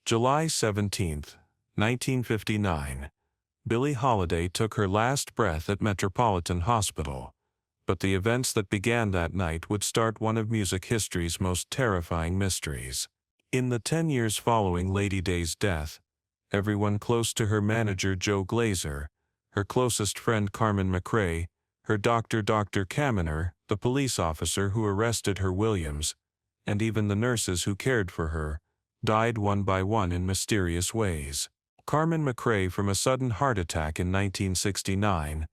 July 17, 1959. Billie Holiday took her last breath at Metropolitan Hospital. But the events that began that night would start one of music history's most terrifying mysteries. In the 10 years following Lady Di's death, everyone close to her manager Joe Glaser, her closest friend Carmen McRae, her doctor Dr. Caminer, the police officer who arrested her Williams, and even the nurses who cared for her, died one by one in mysterious ways. Carmen McRae from a sudden heart attack in 1969,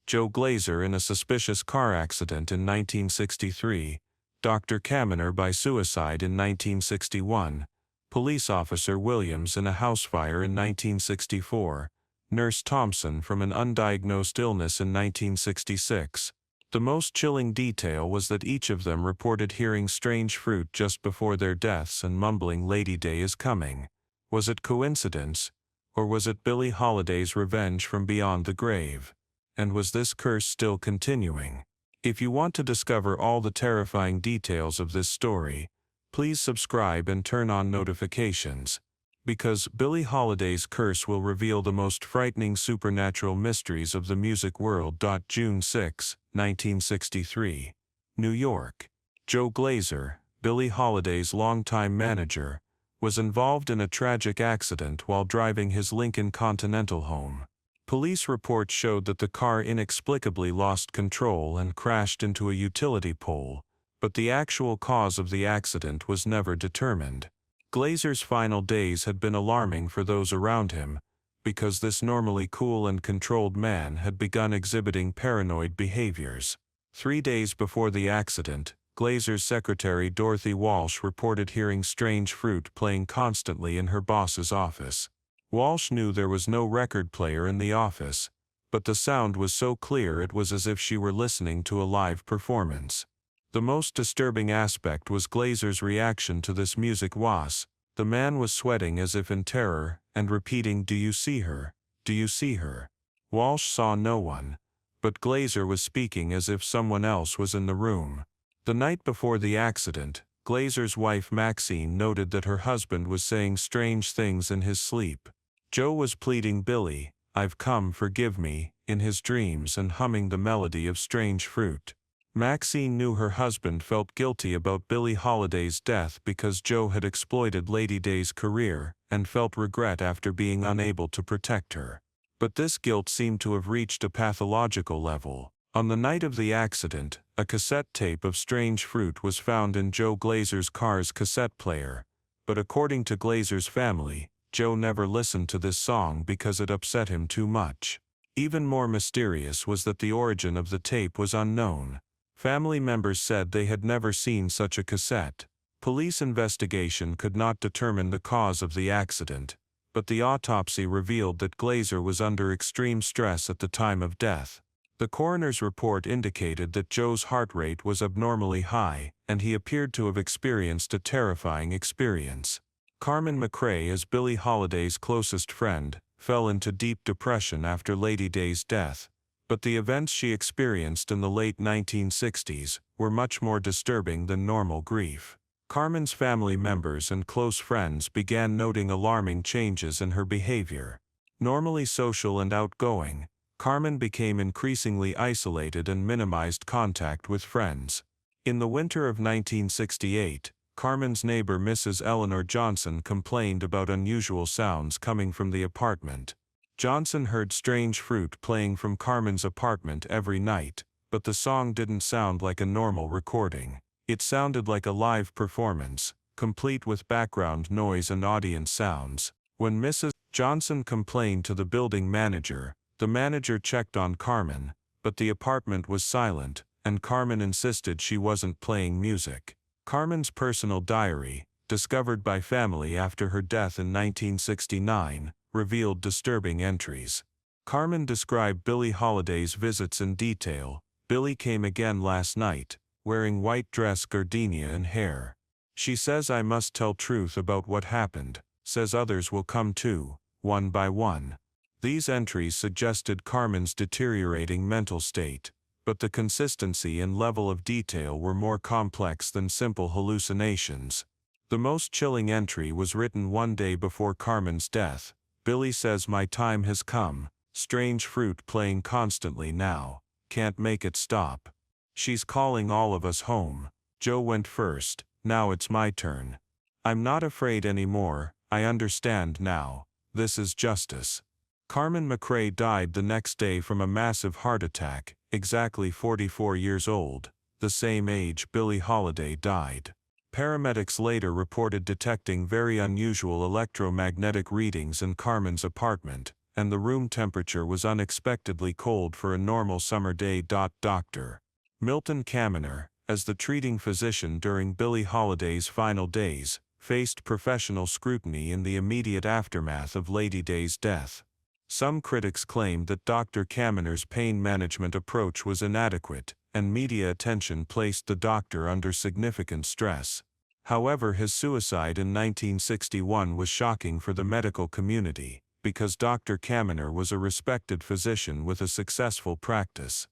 Joe Glaser in a suspicious car accident in 1963, Dr. Caminer by suicide in 1961, police officer Williams in a house fire in 1964, nurse Thompson from an undiagnosed illness in 1966. The most chilling detail was that each of them reported hearing strange fruit just before their deaths and mumbling "Lady Di is coming." Was it coincidence? Or was it Billie Holiday's revenge from beyond the grave? And was this curse still continuing? If you want to discover all the terrifying details of this story, please subscribe and turn on notifications, because Billie Holiday's curse will reveal the most frightening supernatural mysteries of the music world. June 6, 1963. New York. Joe Glaser, Billie Holiday's longtime manager, was involved in a tragic accident while driving his Lincoln Continental home. Police reports showed that the car inexplicably lost control and crashed into a utility pole, but the actual cause of the accident was never determined. Glaser's final days had been alarming for those around him, because this normally cool and controlled man had begun exhibiting paranoid behaviors. 3 days before the accident, Glaser's secretary Dorothy Walsh reported hearing strange fruit playing constantly in her boss's office. Walsh knew there was no record player in the office, but the sound was so clear it was as if she were listening to a live performance. The most disturbing aspect was Glaser's reaction to this music was, the man was sweating as if in terror, and repeating, "Do you see her? Do you see her?" Walsh saw no one, but Glaser was speaking as if someone else was in the room. The night before the accident, Glaser's wife Maxine noted that her husband was saying strange things in his sleep. Joe was pleading, "Billie, I've come, forgive me," in his dreams and humming the melody of Strange Fruit. Maxine knew her husband felt guilty about Billie Holiday's death because Joe had exploited Lady Di's career, and felt regret after being unable to protect her. But this guilt seemed to have reached a pathological level. On the night of the accident, a cassette tape of Strange Fruit was found in Joe Glaser's car's cassette player, but according to Glaser's family, Joe never listened to this song because it upset him too much. Even more mysterious was that the origin of the tape was unknown. Family members said they had never seen such a cassette. Police investigation could not determine the cause of the accident, but the autopsy revealed that Glaser was under extreme stress at the time of death. The coroner's report indicated that Joe's heart rate was abnormally high, and he appeared to have experienced a terrifying experience. Carmen McRae, as Billie Holiday's closest friend, fell into deep depression after Lady Di's death, but the events she experienced in the late 1960s were much more disturbing than normal grief. Carmen's family members and close friends began noting alarming changes in her behavior. Normally social and outgoing, Carmen became increasingly isolated and minimized contact with friends. In the winter of 1968, Carmen's neighbor Mrs. Eleanor Johnson complained about unusual sounds coming from the apartment. Johnson heard Strange Fruit playing from Carmen's apartment every night, but the song didn't sound like a normal recording. It sounded like a live performance, complete with background noise and audience sounds. When Mrs. Johnson complained to the building manager, the manager checked on Carmen, but the apartment was silent, and Carmen insisted she wasn't playing music. Carmen's personal diary, discovered by family after her death in 1969, revealed disturbing entries. Carmen described Billie Holiday's visits in detail. "Billie came again last night, wearing white dress, gardenia and hair. She says I must tell truth about what happened, says others will come too, one by one." These entries suggested Carmen's deteriorating mental state, but the consistency and level of detail were more complex than simple hallucinations. The most chilling entry was written one day before Carmen's death. Billie says my time has come, strange fruit playing constantly now, can't make it stop. She's calling all of us home. Joe went first, now it's my turn. I'm not afraid anymore, I understand now, this is justice. Carmen McRae died the next day from a massive heart attack, exactly 44 years old, the same age Billie Holiday died. Paramedics later reported detecting very unusual electromagnetic readings in Carmen's apartment, and the room temperature was unexpectedly cold for a normal summer day. Dr. Milton Caminer, as the treating physician during Billie Holiday's final days, faced professional scrutiny in the immediate aftermath of Lady Di's death. Some critics claimed that Dr. Caminer's pain management approach was inadequate, and media attention placed the doctor under significant stress. However, his suicide in 1961 was shocking for the medical community, because Dr. Caminer was a respected physician with a successful practice.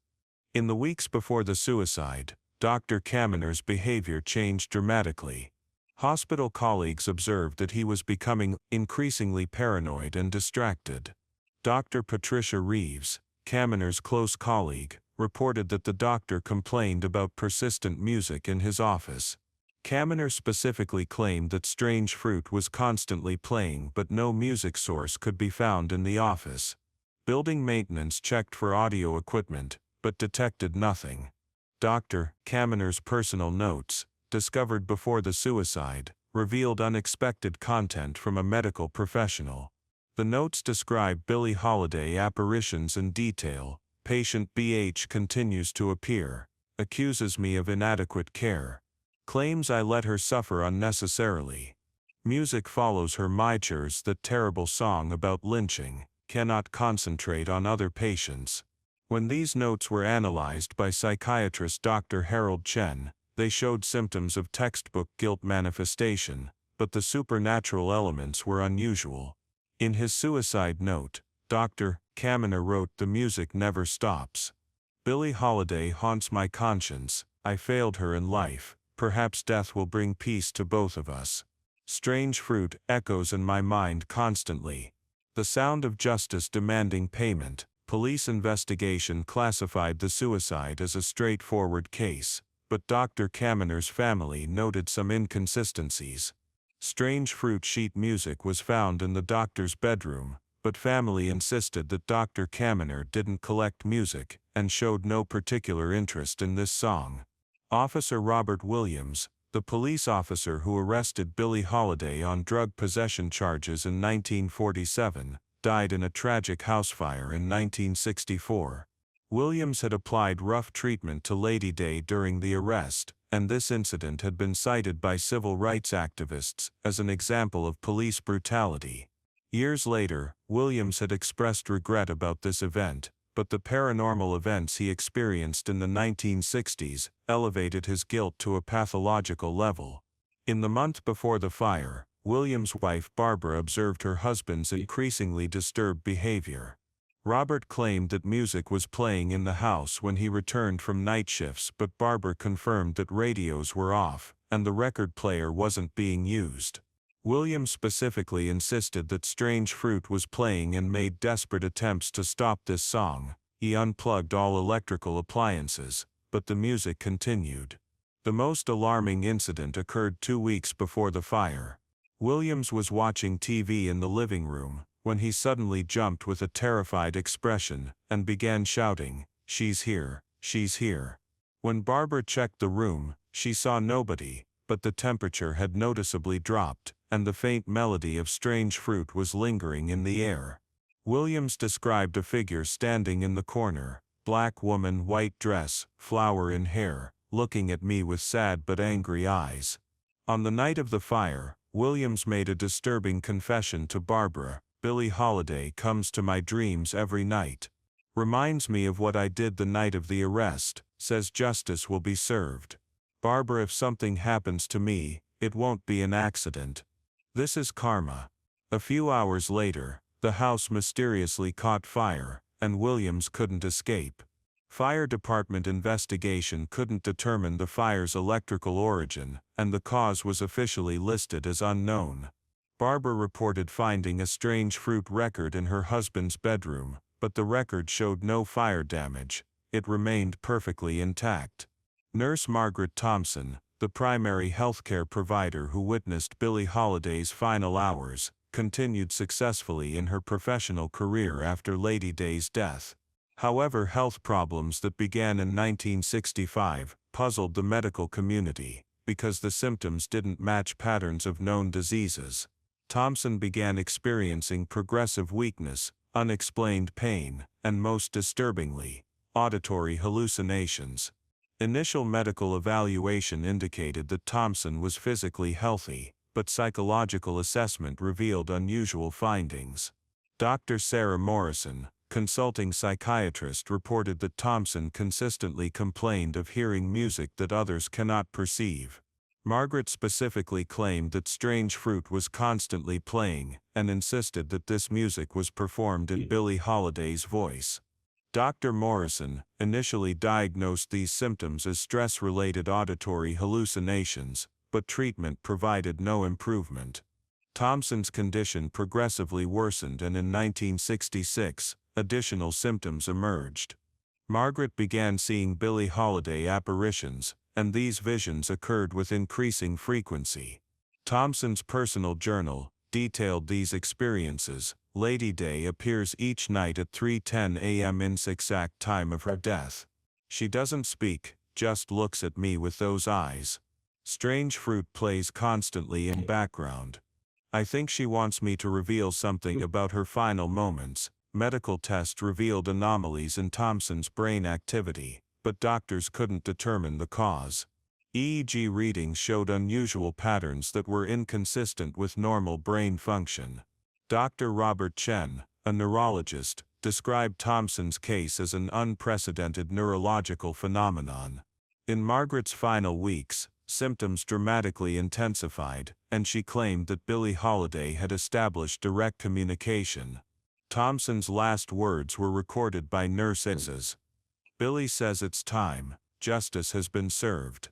In the weeks before the suicide, Dr. Caminer's behavior changed dramatically. Hospital colleagues observed that he was becoming increasingly paranoid and distracted. Dr. Patricia Reeves, Caminer's close colleague, reported that the doctor complained about persistent music in his office. Caminer specifically claimed that Strange Fruit was constantly playing but no music source could be found in the office. Building maintenance checked for audio equipment, but detected nothing. Dr. Caminer's personal notes, discovered before the suicide, revealed unexpected content from a medical professional. The notes describe Billie Holiday apparitions in detail. Patient BH continues to appear, accuses me of inadequate care. Claims I let her suffer unnecessarily. Music follows her my chairs, that terrible song about lynching, cannot concentrate on other patients. When these notes were analyzed by psychiatrist Dr. Harold Chen, they showed symptoms of textbook guilt manifestation, but the supernatural elements were unusual. In his suicide note, Dr. Caminer wrote, "The music never stops. Billie Holiday haunts my conscience, I failed her in life. Perhaps death will bring peace to both of us. Strange Fruit echoes in my mind constantly. The sound of justice demanding payment." Police investigation classified the suicide as a straightforward case, but Dr. Caminer's family noted some inconsistencies. Strange Fruit sheet music was found in the doctor's bedroom, but family insisted that Dr. Caminer didn't collect music and showed no particular interest in this song. Officer Robert Williams, the police officer who arrested Billie Holiday on drug possession charges in 1947, died in a tragic house fire in 1964. Williams had applied rough treatment to Lady Di during the arrest, and this incident had been cited by civil rights activists as an example of police brutality. Years later, Williams had expressed regret about this event, but the paranormal events he experienced in the 1960s elevated his guilt to a pathological level. In the month before the fire, Williams' wife Barbara observed her husband's increasingly disturbed behavior. Robert claimed that music was playing in the house when he returned from night shifts, but Barbara confirmed that radios were off, and the record player wasn't being used. Williams specifically insisted that Strange Fruit was playing and made desperate attempts to stop this song. He unplugged all electrical appliances, but the music continued. The most alarming incident occurred 2 weeks before the fire. Williams was watching TV in the living room, when he suddenly jumped with a terrified expression, and began shouting, "She's here, she's here." When Barbara checked the room, she saw nobody, but the temperature had noticeably dropped, and the faint melody of Strange Fruit was lingering in the air. Williams described a figure standing in the corner, black woman, white dress, flower in hair, looking at me with sad but angry eyes. On the night of the fire, Williams made a disturbing confession to Barbara. "Billie Holiday comes to my dreams every night. Reminds me of what I did the night of the arrest, says justice will be served. Barbara, if something happens to me, it won't be an accident. This is karma." A few hours later, the house mysteriously caught fire, and Williams couldn't escape. Fire department investigation couldn't determine the fire's electrical origin, and the cause was officially listed as unknown. Barbara reported finding a strange fruit record in her husband's bedroom, but the record showed no fire damage. It remained perfectly intact. Nurse Margaret Thompson, the primary healthcare provider who witnessed Billie Holiday's final hours, continued successfully in her professional career after Lady Day's death. However, health problems that began in 1965 puzzled the medical community, because the symptoms didn't match patterns of known diseases. Thompson began experiencing progressive weakness, unexplained pain, and most disturbingly, auditory hallucinations. Initial medical evaluation indicated that Thompson was physically healthy, but psychological assessment revealed unusual findings. Dr. Sarah Morrison, consulting psychiatrist, reported that Thompson consistently complained of hearing music that others cannot perceive. Margaret specifically claimed that Strange Fruit was constantly playing, and insisted that this music was performed in Billie Holiday's voice. Dr. Morrison initially diagnosed these symptoms as stress-related auditory hallucinations, but treatment provided no improvement. Thompson's condition progressively worsened, and in 1966, additional symptoms emerged. Margaret began seeing Billie Holiday apparitions, and these visions occurred with increasing frequency. Thompson's personal journal detailed these experiences. Lady Day appears each night at 3:10 a.m. in the exact time of her death. She doesn't speak, just looks at me with those eyes. Strange Fruit plays constantly in background. I think she wants me to reveal something about her final moments. Medical tests revealed anomalies in Thompson's brain activity, but doctors couldn't determine the cause. EEG readings showed unusual patterns that were inconsistent with normal brain function. Dr. Robert Chen, a neurologist, described Thompson's case as an unprecedented neurological phenomenon. In Margaret's final weeks, symptoms dramatically intensified, and she claimed that Billie Holiday had established direct communication. Thompson's last words were recorded by nurses. "Billie says it's time. Justice has been served.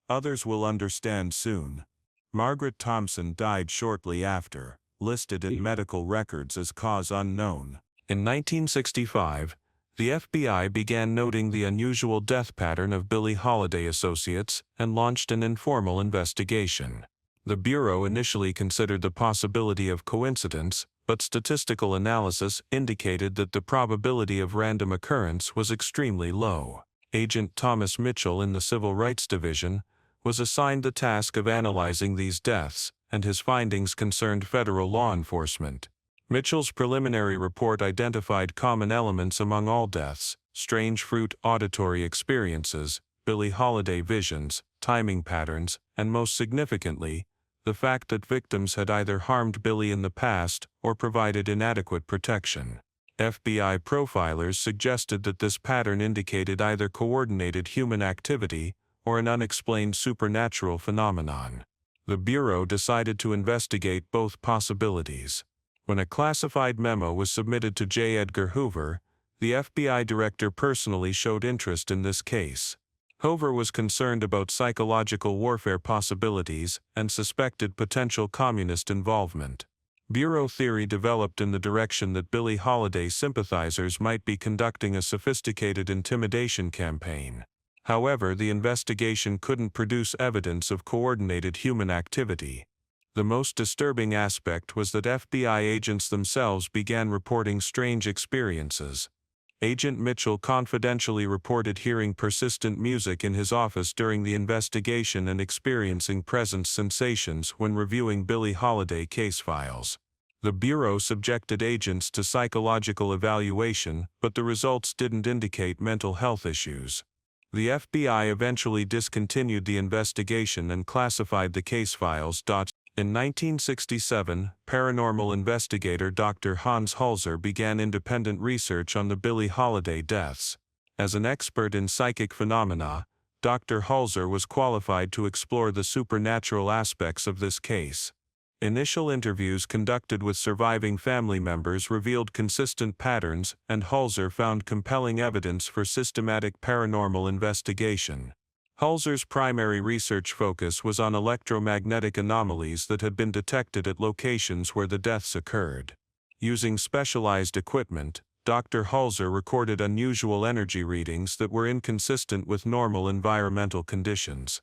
Others will understand soon." Margaret Thompson died shortly after, listed in medical records as cause unknown. In 1965, the FBI began noting the unusual death pattern of Billie Holiday Associates and launched an informal investigation. The Bureau initially considered the possibility of coincidence, but statistical analysis indicated that the probability of random occurrence was extremely low. Agent Thomas Mitchell in the Civil Rights Division was assigned the task of analyzing these deaths, and his findings concerned federal law enforcement. Mitchell's preliminary report identified common elements among all deaths: Strange Fruit auditory experiences, Billie Holiday visions, timing patterns, and most significantly, the fact that victims had either harmed Billie in the past or provided inadequate protection. FBI profilers suggested that this pattern indicated either coordinated human activity or an unexplained supernatural phenomenon. The Bureau decided to investigate both possibilities. When a classified memo was submitted to J. Edgar Hoover, the FBI director personally showed interest in this case. Hoover was concerned about psychological warfare possibilities and suspected potential communist involvement. Bureau theory developed in the direction that Billie Holiday sympathizers might be conducting a sophisticated intimidation campaign. However, the investigation couldn't produce evidence of coordinated human activity. The most disturbing aspect was that FBI agents themselves began reporting strange experiences. Agent Mitchell confidentially reported hearing persistent music in his office during the investigation and experiencing presence sensations when reviewing Billie Holiday case files. The Bureau subjected agents to psychological evaluation, but the results didn't indicate mental health issues. The FBI eventually discontinued the investigation and classified the case files. In 1967, paranormal investigator Dr. Hans Hulzer began independent research on the Billie Holiday deaths. As an expert in psychic phenomena, Dr. Hulzer was qualified to explore the supernatural aspects of this case. Initial interviews conducted with surviving family members revealed consistent patterns, and Hulzer found compelling evidence for systematic paranormal investigation. Hulzer's primary research focus was on electromagnetic anomalies that had been detected at locations where the deaths occurred. Using specialized equipment, Dr. Hulzer recorded unusual energy readings that were inconsistent with normal environmental conditions.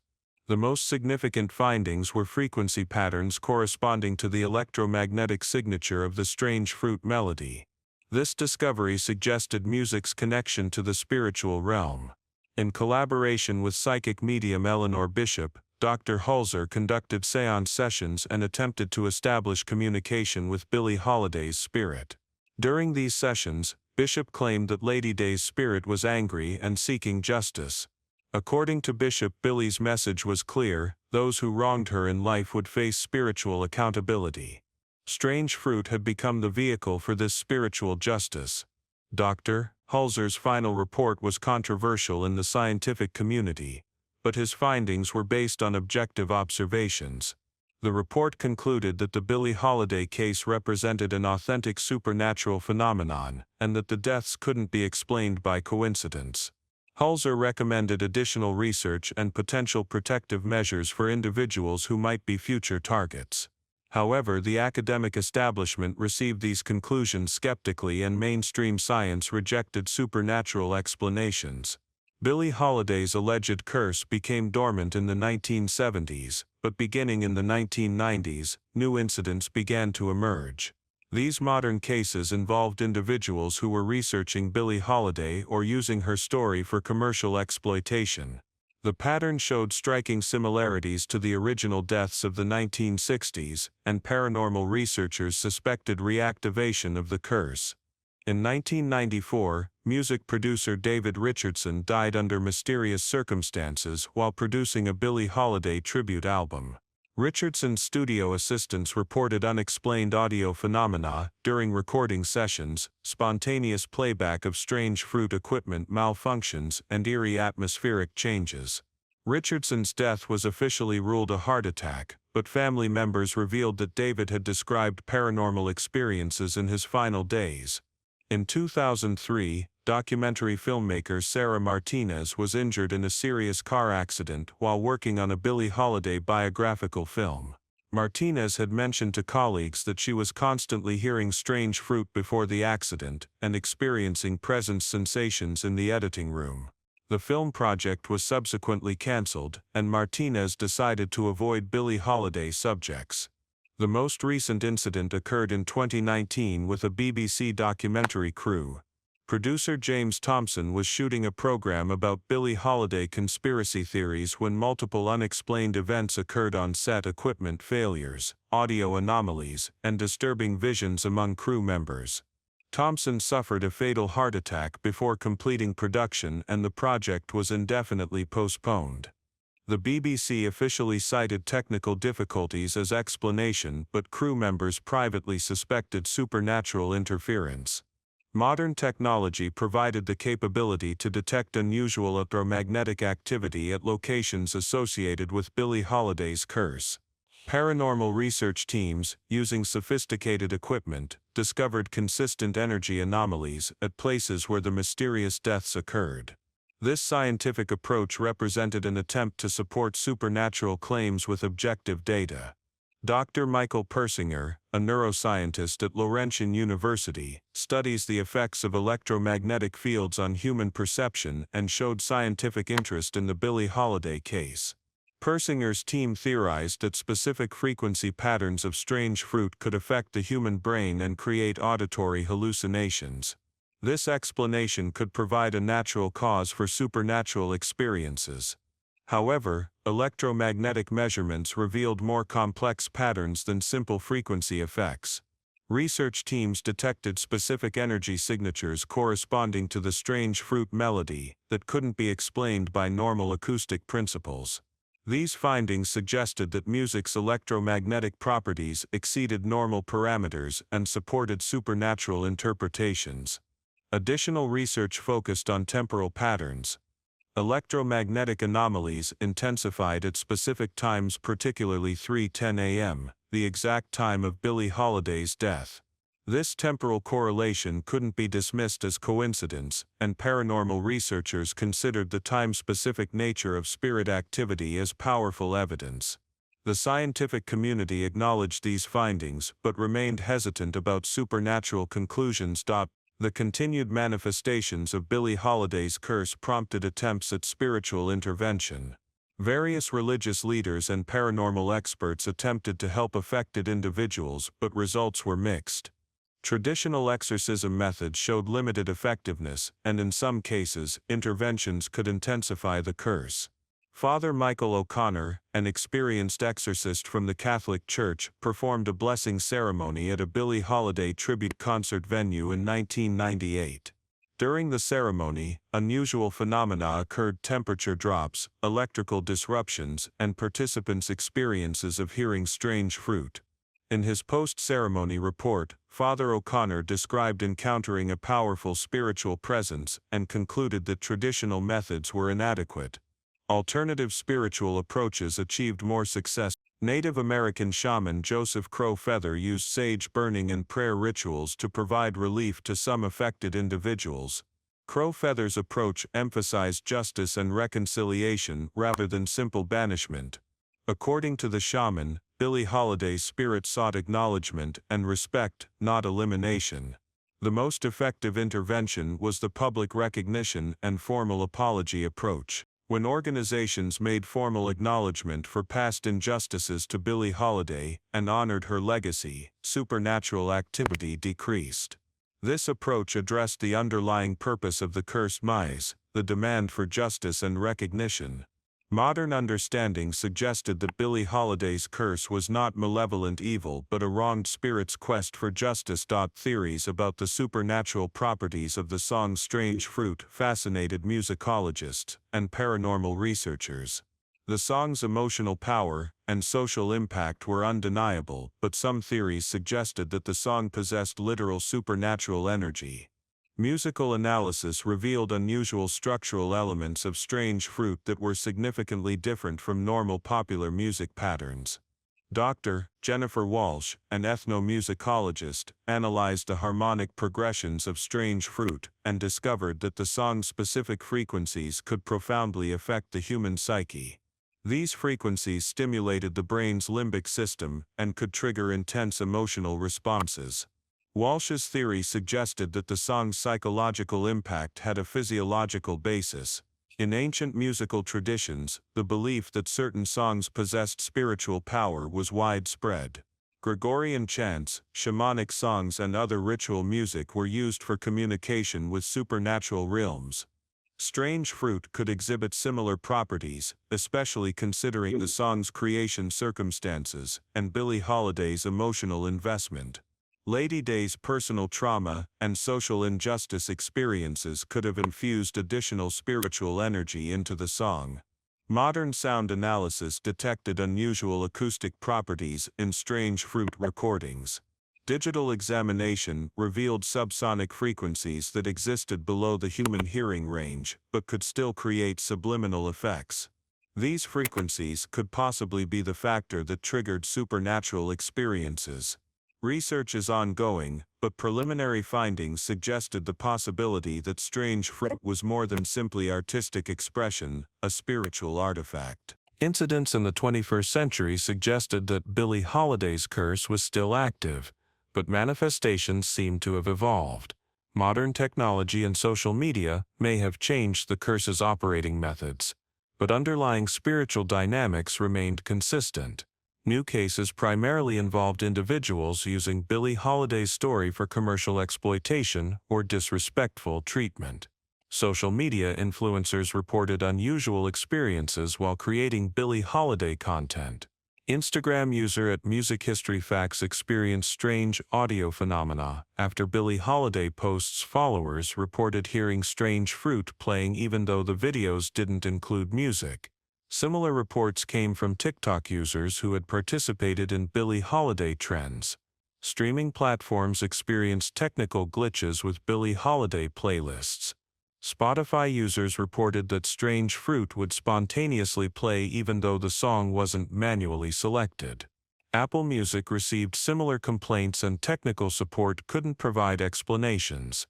The most significant findings were frequency patterns corresponding to the electromagnetic signature of the strange fruit melody. This discovery suggested music's connection to the spiritual realm. In collaboration with psychic medium Eleanor Bishop, Dr. Hulzer conducted seance sessions and attempted to establish communication with Billie Holiday's spirit. During these sessions, Bishop claimed that Lady Day's spirit was angry and seeking justice. According to Bishop, Billie's message was clear: those who wronged her in life would face spiritual accountability. Strange fruit had become the vehicle for this spiritual justice. Dr. Hulzer's final report was controversial in the scientific community, but his findings were based on objective observations. The report concluded that the Billie Holiday case represented an authentic supernatural phenomenon, and that the deaths couldn't be explained by coincidence. Hulzer recommended additional research and potential protective measures for individuals who might be future targets. However, the academic establishment received these conclusions skeptically, and mainstream science rejected supernatural explanations. Billie Holiday's alleged curse became dormant in the 1970s, but beginning in the 1990s, new incidents began to emerge. These modern cases involved individuals who were researching Billie Holiday or using her story for commercial exploitation. The pattern showed striking similarities to the original deaths of the 1960s, and paranormal researchers suspected reactivation of the curse. In 1994, music producer David Richardson died under mysterious circumstances while producing a Billie Holiday tribute album. Richardson's studio assistants reported unexplained audio phenomena during recording sessions, spontaneous playback of strange fruit equipment malfunctions, and eerie atmospheric changes. Richardson's death was officially ruled a heart attack, but family members revealed that David had described paranormal experiences in his final days. In 2003, documentary filmmaker Sarah Martinez was injured in a serious car accident while working on a Billie Holiday biographical film. Martinez had mentioned to colleagues that she was constantly hearing strange fruit before the accident and experiencing presence sensations in the editing room. The film project was subsequently canceled, and Martinez decided to avoid Billie Holiday subjects. The most recent incident occurred in 2019 with a BBC documentary crew. Producer James Thompson was shooting a program about Billie Holiday conspiracy theories when multiple unexplained events occurred on set: equipment failures, audio anomalies, and disturbing visions among crew members. Thompson suffered a fatal heart attack before completing production, and the project was indefinitely postponed. The BBC officially cited technical difficulties as explanation, but crew members privately suspected supernatural interference. Modern technology provided the capability to detect unusual electromagnetic activity at locations associated with Billie Holiday's curse. Paranormal research teams, using sophisticated equipment, discovered consistent energy anomalies at places where the mysterious deaths occurred. This scientific approach represented an attempt to support supernatural claims with objective data. Dr. Michael Persinger, a neuroscientist at Laurentian University, studies the effects of electromagnetic fields on human perception and showed scientific interest in the Billie Holiday case. Persinger's team theorized that specific frequency patterns of strange fruit could affect the human brain and create auditory hallucinations. This explanation could provide a natural cause for supernatural experiences. However, electromagnetic measurements revealed more complex patterns than simple frequency effects. Research teams detected specific energy signatures corresponding to the strange fruit melody that couldn't be explained by normal acoustic principles. These findings suggested that music's electromagnetic properties exceeded normal parameters and supported supernatural interpretations. Additional research focused on temporal patterns. Electromagnetic anomalies intensified at specific times, particularly 3:10 a.m., the exact time of Billie Holiday's death. This temporal correlation couldn't be dismissed as coincidence, and paranormal researchers considered the time-specific nature of spirit activity as powerful evidence. The scientific community acknowledged these findings but remained hesitant about supernatural conclusions. The continued manifestations of Billie Holiday's curse prompted attempts at spiritual intervention. Various religious leaders and paranormal experts attempted to help affected individuals, but results were mixed. Traditional exorcism methods showed limited effectiveness, and in some cases, interventions could intensify the curse. Father Michael O'Connor, an experienced exorcist from the Catholic Church, performed a blessing ceremony at a Billie Holiday tribute concert venue in 1998. During the ceremony, unusual phenomena occurred: temperature drops, electrical disruptions, and participants' experiences of hearing strange fruit. In his post-ceremony report, Father O'Connor described encountering a powerful spiritual presence and concluded that traditional methods were inadequate. Alternative spiritual approaches achieved more success. Native American shaman Joseph Crow Feather used sage burning and prayer rituals to provide relief to some affected individuals. Crow Feather's approach emphasized justice and reconciliation rather than simple banishment. According to the shaman, Billie Holiday's spirit sought acknowledgement and respect, not elimination. The most effective intervention was the public recognition and formal apology approach. When organizations made formal acknowledgement for past injustices to Billie Holiday and honored her legacy, supernatural activity decreased. This approach addressed the underlying purpose of the cursed mise, the demand for justice and recognition. Modern understanding suggested that Billie Holiday's curse was not malevolent evil but a wronged spirit's quest for justice. Theories about the supernatural properties of the song Strange Fruit fascinated musicologists and paranormal researchers. The song's emotional power and social impact were undeniable, but some theories suggested that the song possessed literal supernatural energy. Musical analysis revealed unusual structural elements of Strange Fruit that were significantly different from normal popular music patterns. Dr. Jennifer Walsh, an ethnomusicologist, analyzed the harmonic progressions of Strange Fruit and discovered that the song's specific frequencies could profoundly affect the human psyche. These frequencies stimulated the brain's limbic system and could trigger intense emotional responses. Walsh's theory suggested that the song's psychological impact had a physiological basis. In ancient musical traditions, the belief that certain songs possessed spiritual power was widespread. Gregorian chants, shamanic songs, and other ritual music were used for communication with supernatural realms. Strange Fruit could exhibit similar properties, especially considering the song's creation circumstances and Billie Holiday's emotional investment. Lady Day's personal trauma and social injustice experiences could have infused additional spiritual energy into the song. Modern sound analysis detected unusual acoustic properties in Strange Fruit recordings. Digital examination revealed subsonic frequencies that existed below the human hearing range, but could still create subliminal effects. These frequencies could possibly be the factor that triggered supernatural experiences. Research is ongoing, but preliminary findings suggested the possibility that Strange Fruit was more than simply artistic expression, a spiritual artifact. Incidents in the 21st century suggested that Billie Holiday's curse was still active, but manifestations seemed to have evolved. Modern technology and social media may have changed the curse's operating methods, but underlying spiritual dynamics remained consistent. New cases primarily involved individuals using Billie Holiday's story for commercial exploitation or disrespectful treatment. Social media influencers reported unusual experiences while creating Billie Holiday content. Instagram user @MusicHistoryFacts experienced strange audio phenomena after Billie Holiday posts. Followers reported hearing Strange Fruit playing even though the videos didn't include music. Similar reports came from TikTok users who had participated in Billie Holiday trends. Streaming platforms experienced technical glitches with Billie Holiday playlists. Spotify users reported that Strange Fruit would spontaneously play even though the song wasn't manually selected. Apple Music received similar complaints and technical support couldn't provide explanations.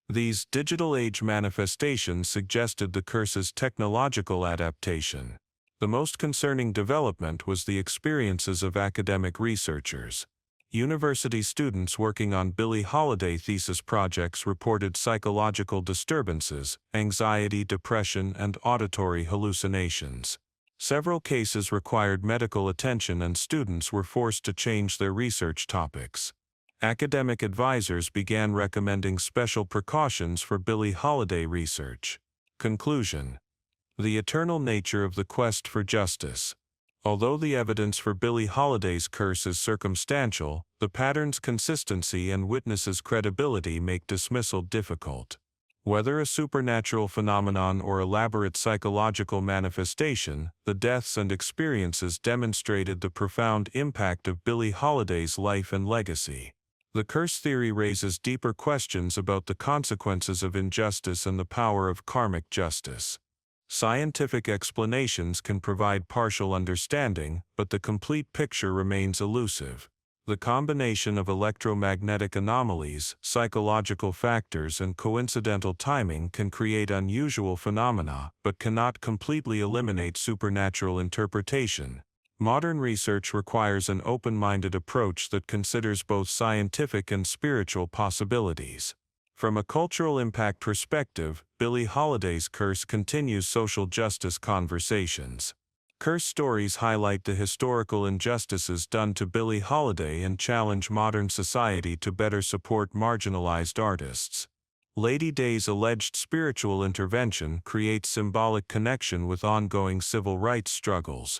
These digital age manifestations suggested the curse's technological adaptation. The most concerning development was the experiences of academic researchers. University students working on Billie Holiday thesis projects reported psychological disturbances, anxiety, depression, and auditory hallucinations. Several cases required medical attention and students were forced to change their research topics. Academic advisors began recommending special precautions for Billie Holiday research. Conclusion: the eternal nature of the quest for justice. Although the evidence for Billie Holiday's curse is circumstantial, the pattern's consistency and witnesses' credibility make dismissal difficult. Whether a supernatural phenomenon or elaborate psychological manifestation, the deaths and experiences demonstrated the profound impact of Billie Holiday's life and legacy. The curse theory raises deeper questions about the consequences of injustice and the power of karmic justice. Scientific explanations can provide partial understanding, but the complete picture remains elusive. The combination of electromagnetic anomalies, psychological factors, and coincidental timing can create unusual phenomena, but cannot completely eliminate supernatural interpretation. Modern research requires an open-minded approach that considers both scientific and spiritual possibilities. From a cultural impact perspective, Billie Holiday's curse continues social justice conversations. Curse stories highlight the historical injustices done to Billie Holiday and challenge modern society to better support marginalized artists. Lady Day's alleged spiritual intervention creates symbolic connection with ongoing civil rights struggles.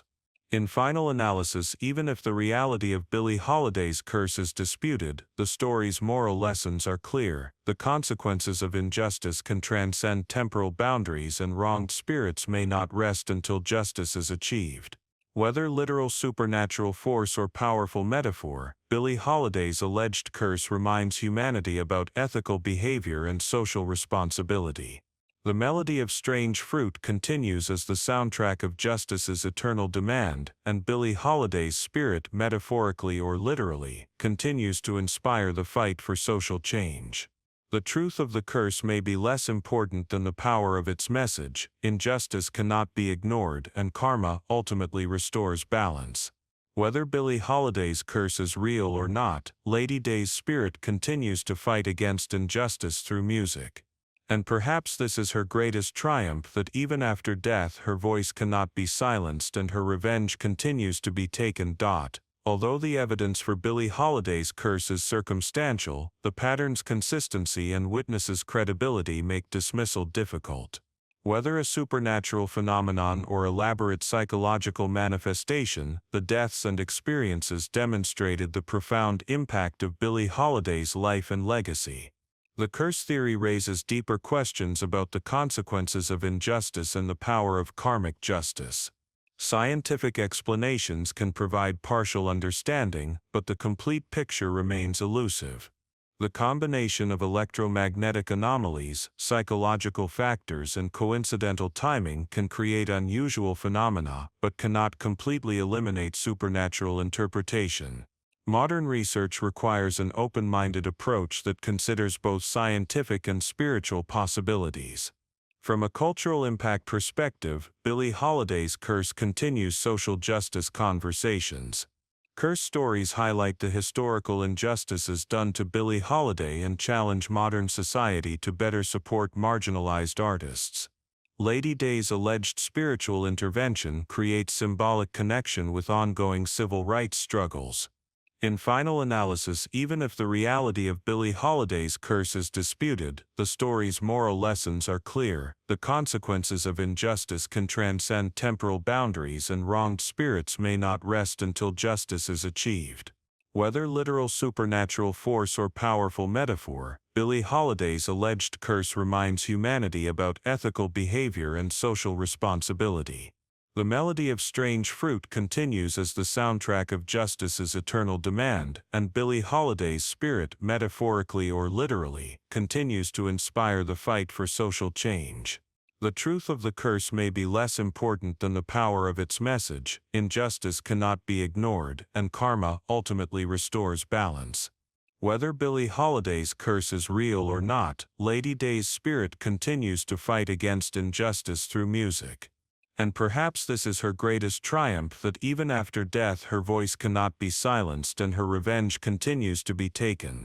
In final analysis, even if the reality of Billie Holiday's curse is disputed, the story's moral lessons are clear. The consequences of injustice can transcend temporal boundaries, and wronged spirits may not rest until justice is achieved. Whether literal supernatural force or powerful metaphor, Billie Holiday's alleged curse reminds humanity about ethical behavior and social responsibility. The melody of Strange Fruit continues as the soundtrack of justice's eternal demand, and Billie Holiday's spirit, metaphorically or literally, continues to inspire the fight for social change. The truth of the curse may be less important than the power of its message. Injustice cannot be ignored, and karma ultimately restores balance. Whether Billie Holiday's curse is real or not, Lady Day's spirit continues to fight against injustice through music. And perhaps this is her greatest triumph, that even after death her voice cannot be silenced and her revenge continues to be taken. Although the evidence for Billie Holiday's curse is circumstantial, the pattern's consistency and witnesses' credibility make dismissal difficult. Whether a supernatural phenomenon or elaborate psychological manifestation, the deaths and experiences demonstrated the profound impact of Billie Holiday's life and legacy. The curse theory raises deeper questions about the consequences of injustice and the power of karmic justice. Scientific explanations can provide partial understanding, but the complete picture remains elusive. The combination of electromagnetic anomalies, psychological factors, and coincidental timing can create unusual phenomena, but cannot completely eliminate supernatural interpretation. Modern research requires an open-minded approach that considers both scientific and spiritual possibilities. From a cultural impact perspective, Billie Holiday's curse continues social justice conversations. Curse stories highlight the historical injustices done to Billie Holiday and challenge modern society to better support marginalized artists. Lady Day's alleged spiritual intervention creates symbolic connection with ongoing civil rights struggles. In final analysis, even if the reality of Billie Holiday's curse is disputed, the story's moral lessons are clear. The consequences of injustice can transcend temporal boundaries, and wronged spirits may not rest until justice is achieved. Whether literal supernatural force or powerful metaphor, Billie Holiday's alleged curse reminds humanity about ethical behavior and social responsibility. The melody of Strange Fruit continues as the soundtrack of justice's eternal demand, and Billie Holiday's spirit, metaphorically or literally, continues to inspire the fight for social change. The truth of the curse may be less important than the power of its message. Injustice cannot be ignored, and karma ultimately restores balance. Whether Billie Holiday's curse is real or not, Lady Di's spirit continues to fight against injustice through music. And perhaps this is her greatest triumph, that even after death her voice cannot be silenced and her revenge continues to be taken.